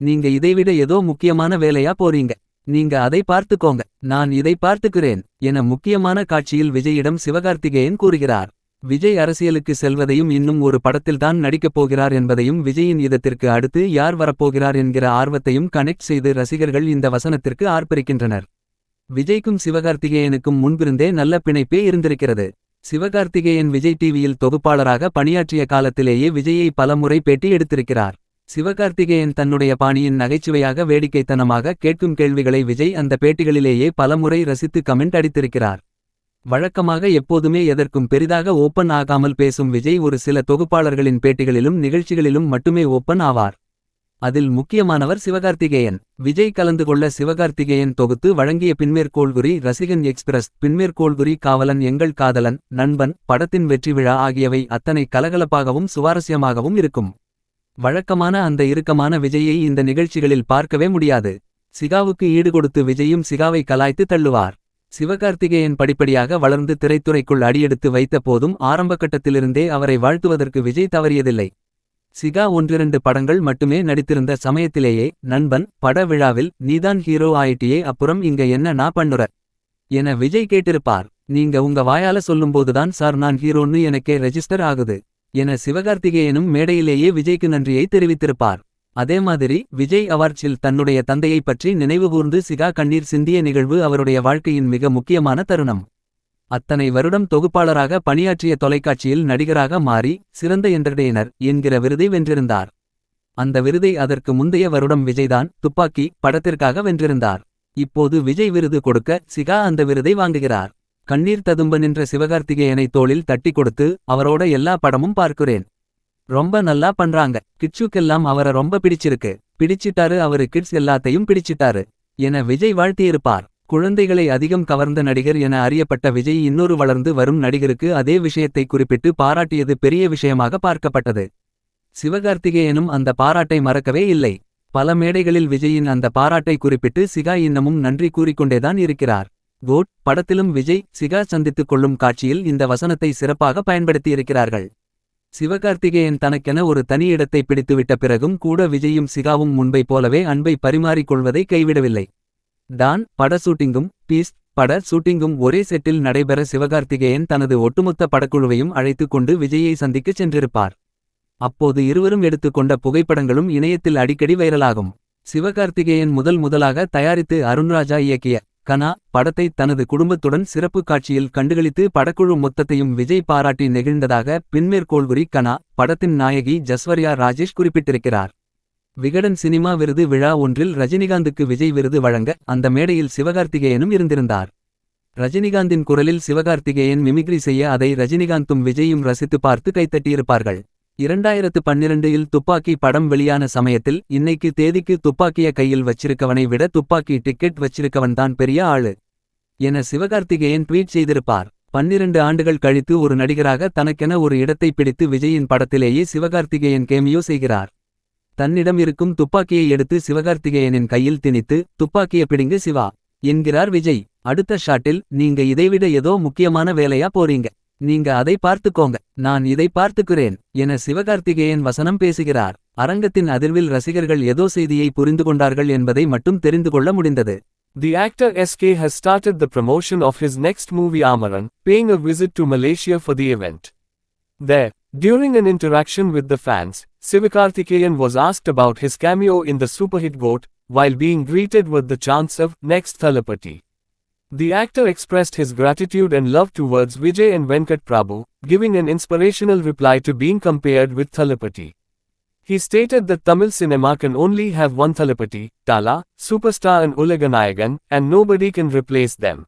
நீங்க இதைவிட ஏதோ முக்கியமான வேலையா போறீங்க. நீங்க அதை பார்த்துக்கோங்க, நான் இதை பார்த்துக்கிறேன் என முக்கியமான காட்சியில் விஜயிடம் சிவகார்த்திகேயன் கூறுகிறார். விஜய் அரசியலுக்கு செல்வதையும் இன்னும் ஒரு படத்தில்தான் நடிக்கப் போகிறார் என்பதையும் விஜயின் இதத்திற்கு அடுத்து யார் வரப்போகிறார் என்கிற ஆர்வத்தையும் கனெக்ட் செய்து ரசிகர்கள் இந்த வசனத்திற்கு ஆர்ப்பரிக்கின்றனர். விஜய்க்கும் சிவகார்த்திகேயனுக்கும் முன்பிருந்தே நல்ல பிணைப்பே இருந்திருக்கிறது. சிவகார்த்திகேயன் விஜய் டிவியில் தொகுப்பாளராக பணியாற்றிய காலத்திலேயே விஜயை பலமுறை பேட்டி எடுத்திருக்கிறார். சிவகார்த்திகேயன் தன்னுடைய பாணியின் நகைச்சுவையாக வேடிக்கைத்தனமாக கேட்கும் கேள்விகளை விஜய் அந்த பேட்டிகளிலேயே பலமுறை ரசித்து கமெண்ட் அடித்திருக்கிறார். வழக்கமாக எப்போதுமே எதற்கும் பெரிதாக ஓப்பன் ஆகாமல் பேசும் விஜய் ஒரு சில தொகுப்பாளர்களின் பேட்டிகளிலும் நிகழ்ச்சிகளிலும் மட்டுமே ஓப்பன் ஆவார். அதில் முக்கியமானவர் சிவகார்த்திகேயன். விஜய் கலந்து கொள்ள சிவகார்த்திகேயன் தொகுத்து வழங்கிய பின்மேற்கோள்குறி ரசிகன் எக்ஸ்பிரஸ், பின்மேற்கோள்குறி காவலன், எங்கள் காதலன், நண்பன் படத்தின் வெற்றி விழா ஆகியவை அத்தனை கலகலப்பாகவும் சுவாரஸ்யமாகவும் இருக்கும். வழக்கமான அந்த இறுக்கமான விஜயை இந்த நிகழ்ச்சிகளில் பார்க்கவே முடியாது. சிகாவுக்கு ஈடுகொடுத்து விஜயும் சிகாவை கலாய்த்து தள்ளுவார். சிவகார்த்திகேயன் படிப்படியாக வளர்ந்து திரைத்துறைக்குள் அடியெடுத்து வைத்த போதும் ஆரம்பகட்டத்திலிருந்தே அவரை வாழ்த்துவதற்கு விஜய் தவறியதில்லை. சிகா 1-2 படங்கள் மட்டுமே நடித்திருந்த சமயத்திலேயே நண்பன் பட விழாவில் நீதான் ஹீரோ ஆயிட்டியே, அப்புறம் இங்க என்ன நான் பண்ணுற என விஜய் கேட்டிருப்பார். நீங்க உங்க வாயால சொல்லும்போதுதான் சார் நான் ஹீரோன்னு எனக்கே ரெஜிஸ்டர் ஆகுது என சிவகார்த்திகேயனும் மேடையிலேயே விஜய்க்கு நன்றியை தெரிவித்திருப்பார். அதே மாதிரி விஜய் அவார்ட்ஸில் தன்னுடைய தந்தையை பற்றி நினைவுகூர்ந்து சிகா கண்ணீர் சிந்திய நிகழ்வு அவருடைய வாழ்க்கையின் மிக முக்கியமான தருணம். அத்தனை வருடம் தொகுப்பாளராக பணியாற்றிய தொலைக்காட்சியில் நடிகராக மாறி சிறந்த என்டர்டெய்னர் என்கிற விருதை வென்றிருந்தார். அந்த விருதை அதற்கு முந்தைய வருடம் விஜய்தான் துப்பாக்கி படத்திற்காக வென்றிருந்தார். இப்போது விஜய் விருது கொடுக்க சிகா அந்த விருதை வாங்குகிறார். கண்ணீர் ததும்ப நின்ற சிவகார்த்திகேயனை தோளில் தட்டி கொடுத்து அவரோட எல்லா படமும் பார்க்கிறேன், ரொம்ப நல்லா பண்றாங்க, கிட்ஸுக்கெல்லாம் அவரை ரொம்ப பிடிச்சிட்டாரு, அவரு கிட்ஸ் எல்லாத்தையும் பிடிச்சிட்டாரு என விஜய் வாழ்த்தியிருப்பார். குழந்தைகளை அதிகம் கவர்ந்த நடிகர் என அறியப்பட்ட விஜய் இன்னொரு வளர்ந்து வரும் நடிகருக்கு அதே விஷயத்தை குறிப்பிட்டு பாராட்டியது பெரிய விஷயமாக பார்க்கப்பட்டது. சிவகார்த்திகேயனும் அந்த பாராட்டை மறக்கவே இல்லை. பல மேடைகளில் விஜயின் அந்த பாராட்டை குறிப்பிட்டு சிகா இன்னமும் நன்றி கூறிக்கொண்டேதான் இருக்கிறார். கோட் படத்திலும் விஜய் சிகா சந்தித்துக் கொள்ளும் காட்சியில் இந்த வசனத்தை சிறப்பாக பயன்படுத்தியிருக்கிறார்கள். சிவகார்த்திகேயன் தனக்கென ஒரு தனி இடத்தை பிடித்துவிட்ட பிறகும் கூட விஜயும் சிகாவும் முன்பை போலவே அன்பை பரிமாறிக் கொள்வதை கைவிடவில்லை. டான் பட ஷூட்டிங்கும் பீஸ்ட் பட ஷூட்டிங்கும் ஒரே செட்டில் நடைபெற சிவகார்த்திகேயன் தனது ஒட்டுமொத்த படக்குழுவையும் அழைத்துக் கொண்டு விஜயை சந்திக்கச் சென்றிருப்பார். அப்போது இருவரும் எடுத்துக்கொண்ட புகைப்படங்களும் இணையத்தில் அடிக்கடி வைரலாகும். சிவகார்த்திகேயன் முதலாக தயாரித்து அருண்ராஜா இயக்கிய கனா படத்தை தனது குடும்பத்துடன் சிறப்பு காட்சியில் கண்டுகளித்து படக்குழு மொத்தத்தையும் விஜய் பாராட்டி நெகிழ்ந்ததாக பின்மேற்கோள்குறி கனா படத்தின் நாயகி ஜஸ்வர்யா ராஜேஷ் குறிப்பிட்டிருக்கிறார். விகடன் சினிமா விருது விழா ஒன்றில் ரஜினிகாந்துக்கு விஜய் விருது வழங்க அந்த மேடையில் சிவகார்த்திகேயனும் இருந்திருந்தார். ரஜினிகாந்தின் குரலில் சிவகார்த்திகேயன் மிமிக்ரி செய்ய அதை ரஜினிகாந்தும் விஜயும் ரசித்து பார்த்து கைத்தட்டியிருப்பார்கள். 2012இல் துப்பாக்கி படம் வெளியான சமயத்தில் இன்னைக்கு தேதிக்கு துப்பாக்கிய கையில் வச்சிருக்கவனை விட துப்பாக்கி டிக்கெட் வச்சிருக்கவன்தான் பெரிய ஆளு என சிவகார்த்திகேயன் ட்வீட் செய்திருப்பார். 12 ஆண்டுகள் கழித்து ஒரு நடிகராக தனக்கென ஒரு இடத்தை பிடித்து விஜயின் படத்திலேயே சிவகார்த்திகேயன் கேமியோ செய்கிறார். தன்னிடம் இருக்கும் துப்பாக்கியை எடுத்து சிவகார்த்திகேயனின் கையில் திணித்து துப்பாக்கிய பிடிங்க சிவா என்கிறார் விஜய். அடுத்த ஷாட்டில் நீங்க இதைவிட ஏதோ முக்கியமான வேலையா போறீங்க, நீங்க அதை பார்த்துக்கோங்க, நான் இதை பார்த்துக்கிறேன் என சிவகார்த்திகேயன் வசனம் பேசுகிறார். அரங்கத்தின் அதிர்வில் ரசிகர்கள் ஏதோ செய்தியை புரிந்து கொண்டார்கள் என்பதை மட்டும் தெரிந்து கொள்ள முடிந்தது. The actor SK has started the promotion of his next movie Amaran, paying a visit to Malaysia for the event. There, during an interaction with the fans, Sivakarthikeyan was asked about his cameo in the superhit GOAT, while being greeted with the chants of "Next Thalapathy." The actor expressed his gratitude and love towards Vijay and Venkat Prabhu, giving an inspirational reply to being compared with Thalapathy. He stated that Tamil cinema can only have one Thalapathy, Tala, superstar and Ulaganayagan, and nobody can replace them.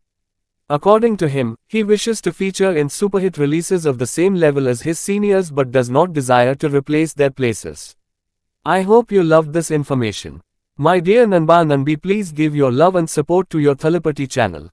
According to him, he wishes to feature in superhit releases of the same level as his seniors but does not desire to replace their places. I hope you loved this information. My dear Nanba Nanbi, please give your love and support to your Thalapathy channel.